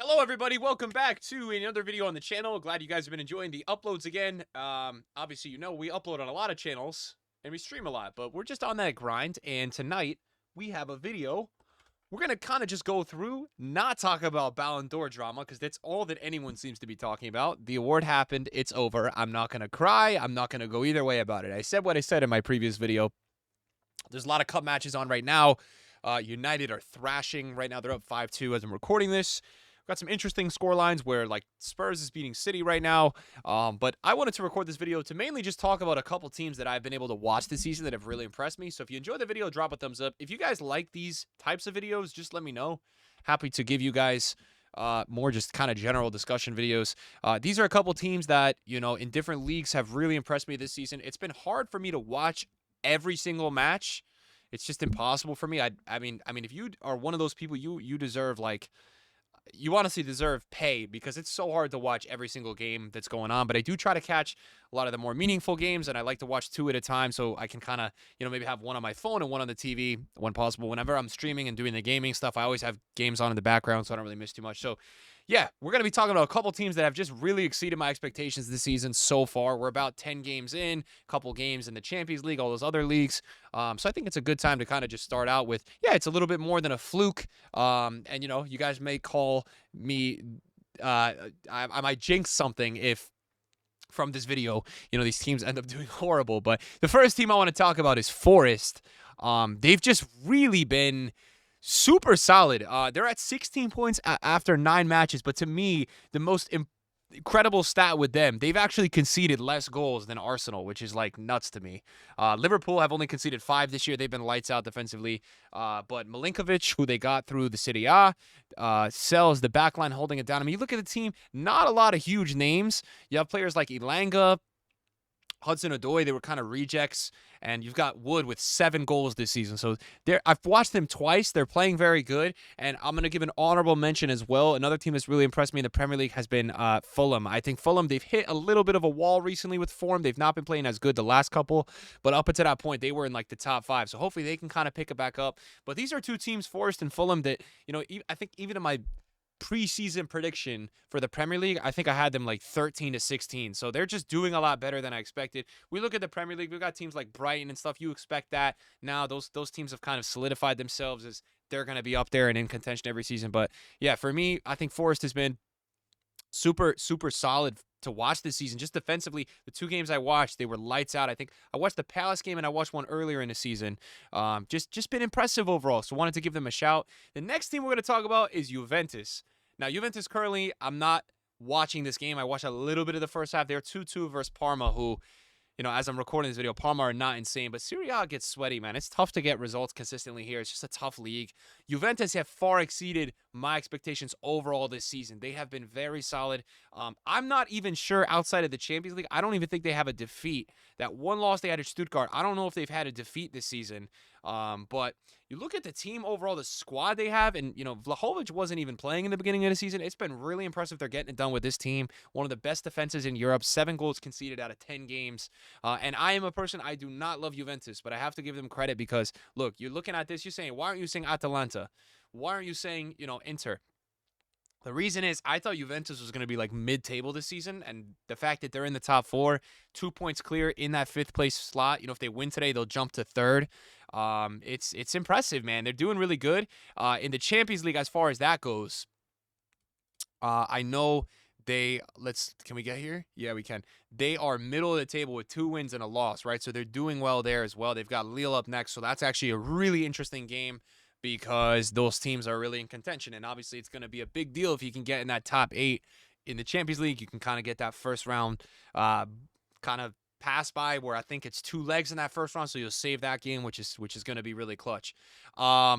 Hello, everybody. Welcome back to another video on the channel. Glad you guys have been enjoying the uploads again. Obviously, we upload on a lot of channels and we stream a lot, but we're just on that grind. And tonight we have a video. We're going to kind of just go through, not talk about Ballon d'Or drama because that's all that anyone seems to be talking about. The award happened. It's over. I'm not going to cry. I'm not going to go either way about it. I said what I said in my previous video. There's a lot of cup matches on right now. United are thrashing right now. They're up 5-2 as I'm recording this. Got some interesting score lines where like Spurs is beating City right now. But I wanted to record this video to mainly just talk about a couple teams that I've been able to watch this season that have really impressed me. So if you enjoy the video, drop a thumbs up. If you guys like these types of videos, just let me know. Happy to give you guys more just kind of general discussion videos. These are a couple teams that, in different leagues have really impressed me this season. It's been hard for me to watch every single match. It's just impossible for me. I mean, if you are one of those people, you deserve you honestly deserve pay because it's so hard to watch every single game that's going on. But I do try to catch a lot of the more meaningful games, and I like to watch two at a time so I can kind of, maybe have one on my phone and one on the TV when possible. Whenever I'm streaming and doing the gaming stuff, I always have games on in the background so I don't really miss too much. So yeah, we're going to be talking about a couple teams that have just really exceeded my expectations this season so far. We're about 10 games in, a couple games in the Champions League, all those other leagues. So I think it's a good time to kind of just start out with, yeah, it's a little bit more than a fluke. And, you guys may call me, I might jinx something if from this video, these teams end up doing horrible. But the first team I want to talk about is Forest. They've just really been super solid. They're at 16 points after 9 matches, but to me, the most incredible stat with them, they've actually conceded less goals than Arsenal, which is like nuts to me. Liverpool have only conceded 5 this year. They've been lights out defensively. But Milinkovic, who they got through the Serie A, sells the backline holding it down. I mean, you look at the team, not a lot of huge names. You have players like Elanga, Hudson-Odoi, they were kind of rejects, and you've got Wood with 7 goals this season. So I've watched them twice. They're playing very good, and I'm going to give an honorable mention as well. Another team that's really impressed me in the Premier League has been Fulham. I think Fulham, they've hit a little bit of a wall recently with form. They've not been playing as good the last couple, but up until that point, they were in like the top 5. So hopefully they can kind of pick it back up. But these are two teams, Forest and Fulham, that, I think even in my preseason prediction for the Premier League, I think I had them like 13 to 16. So they're just doing a lot better than I expected. We look at the Premier League, we've got teams like Brighton and stuff. You expect that. Now those teams have kind of solidified themselves as they're going to be up there and in contention every season. But yeah, for me, I think Forest has been super, super solid to watch this season. Just defensively, the 2 games I watched, they were lights out. I think I watched the Palace game and I watched one earlier in the season. Just been impressive overall. So wanted to give them a shout. The next team we're going to talk about is Juventus. Now, Juventus currently, I'm not watching this game. I watched a little bit of the first half. They're 2-2 versus Parma, who, as I'm recording this video, Parma are not insane, but Serie A gets sweaty, man. It's tough to get results consistently here. It's just a tough league. Juventus have far exceeded my expectations overall this season. They have been very solid. I'm not even sure outside of the Champions League. I don't even think they have a defeat. That one loss they had at Stuttgart, I don't know if they've had a defeat this season. But you look at the team overall, the squad they have, and, Vlahovic wasn't even playing in the beginning of the season. It's been really impressive they're getting it done with this team. One of the best defenses in Europe, 7 goals conceded out of 10 games. And I am a person, I do not love Juventus, but I have to give them credit because, look, you're looking at this, you're saying, why aren't you saying Atalanta? Why aren't you saying, Inter? The reason is I thought Juventus was going to be like mid-table this season, and the fact that they're in the top 4, 2 points clear in that 5th place slot. If they win today, they'll jump to 3rd. It's impressive, man. They're doing really good. In the Champions League, as far as that goes, I know can we get here? Yeah, we can. They are middle of the table with 2 wins and a loss, right? So they're doing well there as well. They've got Lille up next, so that's actually a really interesting game because those teams are really in contention. And obviously it's going to be a big deal if you can get in that top 8 in the Champions League. You can kind of get that first round kind of pass by where I think it's 2 legs in that first round. So you'll save that game, which is going to be really clutch. I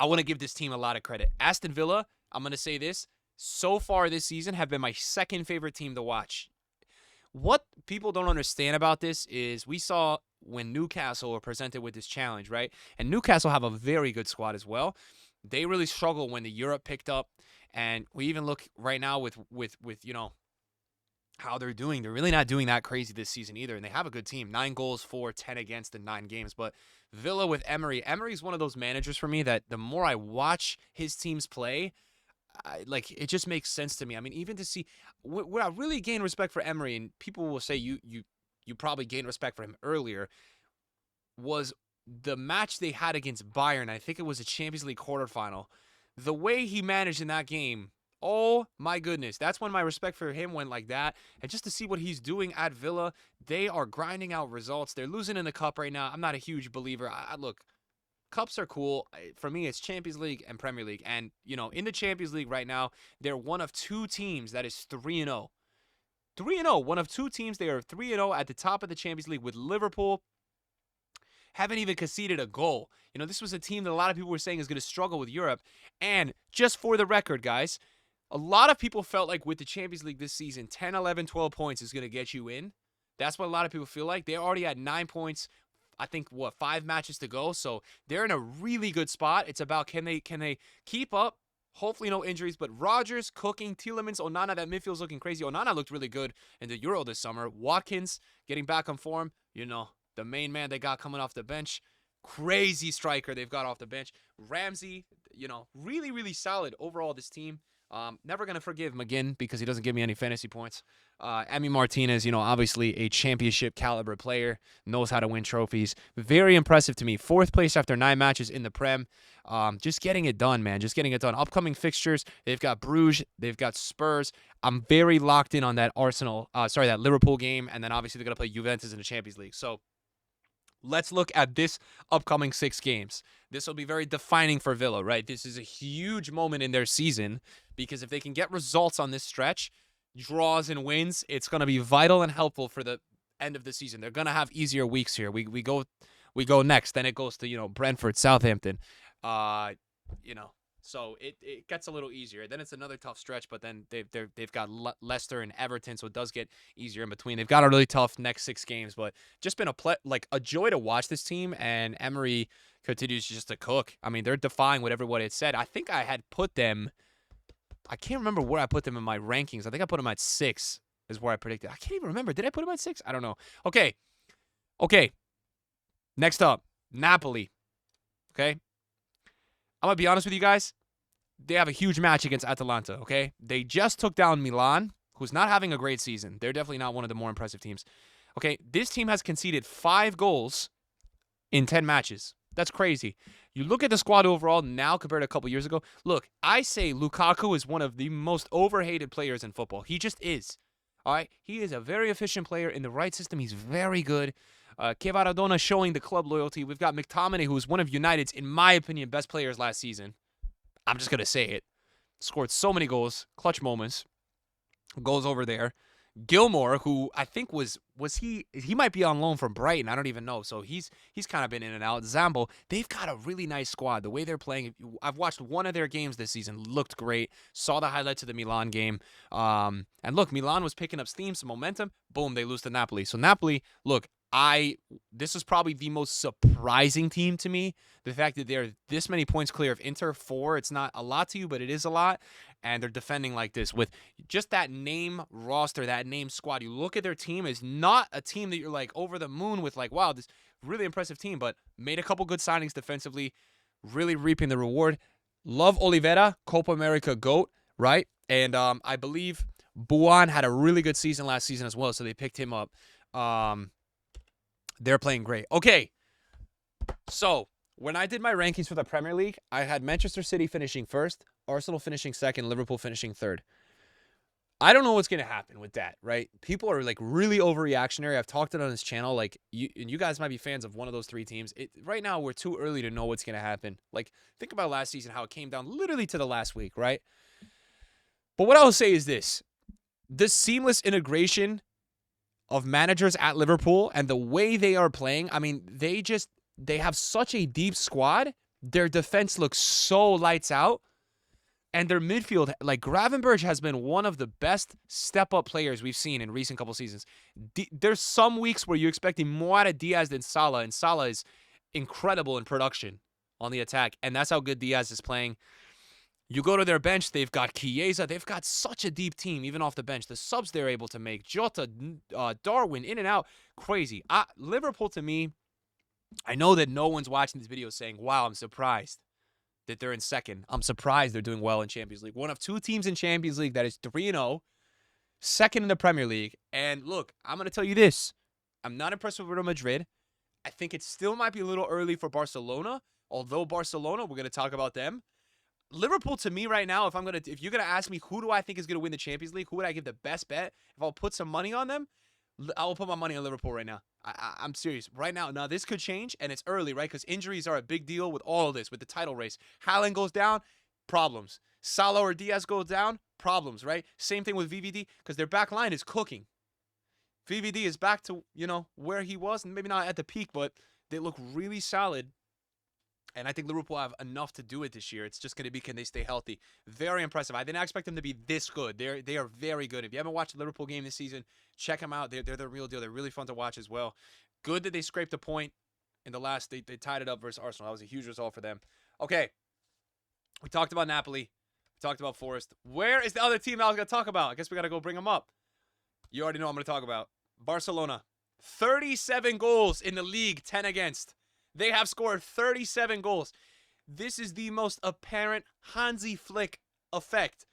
want to give this team a lot of credit. Aston Villa, I'm going to say this, so far this season have been my second favorite team to watch. What people don't understand about this is we saw when Newcastle were presented with this challenge, right? And Newcastle have a very good squad as well. They really struggle when the Europe picked up, and we even look right now with how they're doing. They're really not doing that crazy this season either, and they have a good team. 9 goals for 10 against in 9 games. But Villa with Emery's one of those managers for me that the more I watch his teams play, like it just makes sense to me. I mean, even to see where I really gained respect for Emery, and people will say you probably gained respect for him earlier, was the match they had against Bayern. I think it was a Champions League quarterfinal. The way he managed in that game, oh my goodness, that's when my respect for him went like that. And just to see what he's doing at Villa, they are grinding out results. They're losing in the cup right now. I'm not a huge believer. Look, cups are cool. For me, it's Champions League and Premier League. And, you know, in the Champions League right now, they're one of two teams that is 3-0. 3-0. One of two teams. They are 3-0 at the top of the Champions League with Liverpool. Haven't even conceded a goal. You know, this was a team that a lot of people were saying is going to struggle with Europe. And just for the record, guys, a lot of people felt like with the Champions League this season, 10, 11, 12 points is going to get you in. That's what a lot of people feel like. They already had 9 points. I think, 5 matches to go. So they're in a really good spot. It's about can they keep up? Hopefully no injuries. But Rodgers, Cooking, Tielemans, Onana, that midfield's looking crazy. Onana looked really good in the Euro this summer. Watkins getting back on form. You know, the main man they got coming off the bench. Crazy striker they've got off the bench. Ramsey, you know, really, really solid overall this team. Never going to forgive McGinn because he doesn't give me any fantasy points. Emi Martinez, you know, obviously a championship caliber player, knows how to win trophies. Very impressive to me. 4th place after 9 matches in the Prem. Just getting it done, man. Just getting it done. Upcoming fixtures, they've got Bruges, they've got Spurs. I'm very locked in on that that Liverpool game, and then obviously they're going to play Juventus in the Champions League. So let's look at this upcoming 6 games. This will be very defining for Villa, right? This is a huge moment in their season because if they can get results on this stretch, draws and wins, it's going to be vital and helpful for the end of the season. They're going to have easier weeks here. We go next, then it goes to, you know, Brentford, Southampton. You know, so it gets a little easier. Then it's another tough stretch, but then they've got Leicester and Everton, so it does get easier in between. They've got a really tough next 6 games, but just been a joy to watch this team, and Emery continues just to cook. I mean, they're defying what everyone had said. I think I had put them, I can't remember where I put them in my rankings. I think I put them at 6 is where I predicted. I can't even remember. Did I put them at 6? I don't know. Okay. Next up, Napoli. Okay. I'm going to be honest with you guys. They have a huge match against Atalanta, okay? They just took down Milan, who's not having a great season. They're definitely not one of the more impressive teams. Okay, this team has conceded 5 goals in 10 matches. That's crazy. You look at the squad overall now compared to a couple years ago. Look, I say Lukaku is one of the most overhated players in football. He just is. All right? He is a very efficient player. In the right system, he's very good. Kvaradona showing the club loyalty. We've got McTominay, who was one of United's, in my opinion, best players last season. I'm just going to say it. Scored so many goals, clutch moments, goals over there. Gilmore, who I think was he might be on loan from Brighton. I don't even know. So he's kind of been in and out. Zambo, they've got a really nice squad. The way they're playing, I've watched one of their games this season. Looked great. Saw the highlights of the Milan game. And look, Milan was picking up steam, some momentum. Boom, they lose to Napoli. So Napoli, look, this is probably the most surprising team to me. The fact that they're this many points clear of Inter, 4, it's not a lot to you, but it is a lot. And they're defending like this with just that name roster, that name squad. You look at their team, is not a team that you're like over the moon with, like, wow, this really impressive team, but made a couple good signings defensively, really reaping the reward. Love Oliveira, Copa America GOAT, right? And I believe Buon had a really good season last season as well, so they picked him up. They're playing great. Okay, so when I did my rankings for the Premier League, I had Manchester City finishing 1st, Arsenal finishing 2nd, Liverpool finishing 3rd. I don't know what's going to happen with that, right? People are like really overreactionary. I've talked it on this channel. Like, you guys might be fans of one of those 3 teams. Right now, we're too early to know what's going to happen. Like, think about last season, how it came down literally to the last week, right? But what I will say is this. The seamless integration of managers at Liverpool and the way they are playing, I mean, they have such a deep squad. Their defense looks so lights out. And their midfield, like Gravenberch, has been one of the best step-up players we've seen in recent couple seasons. There's some weeks where you're expecting more out of Diaz than Salah, and Salah is incredible in production on the attack, and that's how good Diaz is playing. You go to their bench, they've got Chiesa. They've got such a deep team, even off the bench. The subs they're able to make, Jota, Darwin, in and out, crazy. Liverpool, to me, I know that no one's watching this video saying, wow, I'm surprised that they're in second. I'm surprised they're doing well in Champions League. One of 2 teams in Champions League that is 3-0, second in the Premier League. And look, I'm going to tell you this. I'm not impressed with Real Madrid. I think it still might be a little early for Barcelona, although Barcelona, we're going to talk about them. Liverpool, to me right now, if you're going to ask me who do I think is going to win the Champions League, who would I give the best bet? If I'll put some money on them, I will put my money on Liverpool right now. I'm serious. Right now, this could change, and it's early, right? Because injuries are a big deal with all of this, with the title race. Haaland goes down, problems. Salah or Diaz goes down, problems, right? Same thing with VVD, because their back line is cooking. VVD is back to, where he was, and maybe not at the peak, but they look really solid. And I think Liverpool have enough to do it this year. It's just going to be, can they stay healthy? Very impressive. I didn't expect them to be this good. They are very good. If you haven't watched the Liverpool game this season, check them out. They're the real deal. They're really fun to watch as well. Good that they scraped a point in the last. They tied it up versus Arsenal. That was a huge result for them. Okay. We talked about Napoli. We talked about Forest. Where is the other team I was going to talk about? I guess we got to go bring them up. You already know what I'm going to talk about. Barcelona. 37 goals in the league, 10 against. They have scored 37 goals. This is the most apparent Hansi Flick effect.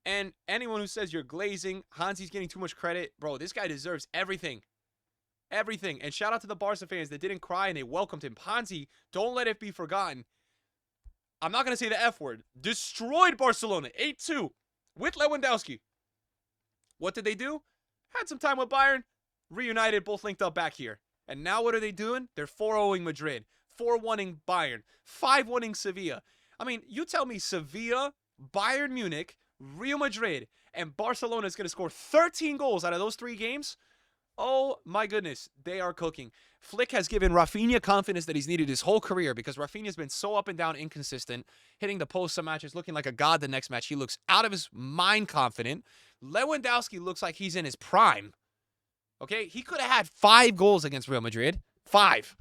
And anyone who says you're glazing, Hansi's getting too much credit, bro, this guy deserves everything. Everything. And shout out to the Barca fans that didn't cry and they welcomed him. Hansi, don't let it be forgotten. I'm not going to say the F word. Destroyed Barcelona 8-2 with Lewandowski. What did they do? Had some time with Bayern. Reunited, both linked up back here. And now what are they doing? They're 4-0ing Madrid, 4-1ing Bayern, 5-1ing Sevilla. I mean, you tell me Sevilla, Bayern Munich, Real Madrid, and Barcelona is going to score 13 goals out of those 3 games? Oh, my goodness. They are cooking. Flick has given Rafinha confidence that he's needed his whole career because Rafinha's been so up and down inconsistent, hitting the post some matches, looking like a god the next match. He looks out of his mind confident. Lewandowski looks like he's in his prime. Okay, he could have had 5 goals against Real Madrid. 5.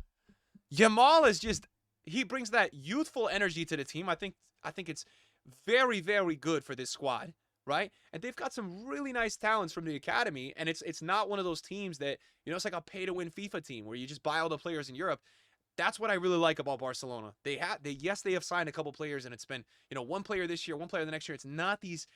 Yamal is just, he brings that youthful energy to the team. I think it's very, very good for this squad, right? And they've got some really nice talents from the academy, and it's not one of those teams that, it's like a pay-to-win FIFA team where you just buy all the players in Europe. That's what I really like about Barcelona. They have signed a couple players, and it's been, one player this year, one player the next year. It's not these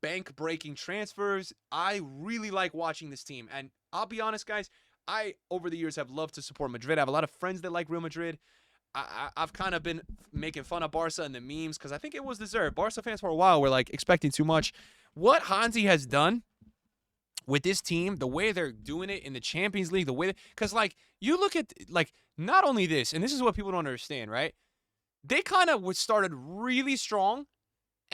bank-breaking transfers. I really like watching this team. And I'll be honest, guys, I, over the years, have loved to support Madrid. I have a lot of friends that like Real Madrid. I've kind of been making fun of Barca and the memes because I think it was deserved. Barca fans for a while were, expecting too much. What Hansi has done with this team, the way they're doing it in the Champions League, the way... Because, you look at, not only this, and this is what people don't understand, right? They kind of started really strong.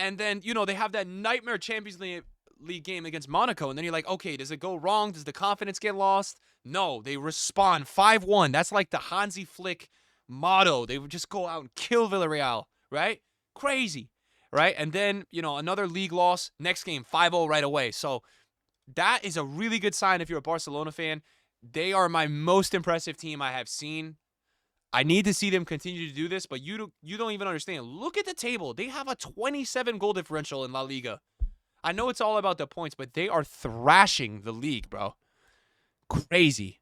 And then, they have that nightmare Champions League game against Monaco. And then you're like, okay, does it go wrong? Does the confidence get lost? No, they respond 5-1. That's like the Hansi Flick motto. They would just go out and kill Villarreal, right? Crazy, right? And then, another league loss. Next game, 5-0 right away. So that is a really good sign if you're a Barcelona fan. They are my most impressive team I have seen. I need to see them continue to do this, but you don't even understand. Look at the table. They have a 27 goal differential in La Liga. I know it's all about the points, but they are thrashing the league, bro. Crazy.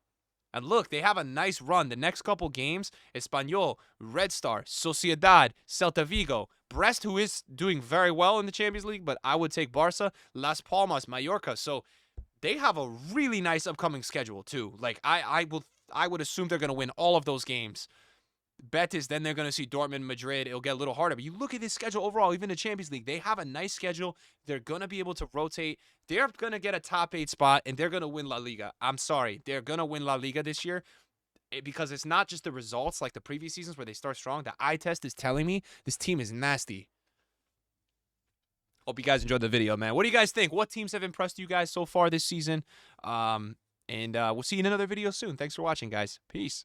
And look, they have a nice run. The next couple games, Espanyol, Red Star, Sociedad, Celta Vigo, Brest, who is doing very well in the Champions League, but I would take Barca, Las Palmas, Mallorca. So they have a really nice upcoming schedule, too. I would assume they're going to win all of those games. Betis, then they're going to see Dortmund, Madrid. It'll get a little harder. But you look at this schedule overall, even the Champions League, they have a nice schedule. They're going to be able to rotate. They're going to get a top 8 spot, and they're going to win La Liga. I'm sorry. They're going to win La Liga this year because it's not just the results like the previous seasons where they start strong. The eye test is telling me this team is nasty. Hope you guys enjoyed the video, man. What do you guys think? What teams have impressed you guys so far this season? And we'll see you in another video soon. Thanks for watching, guys. Peace.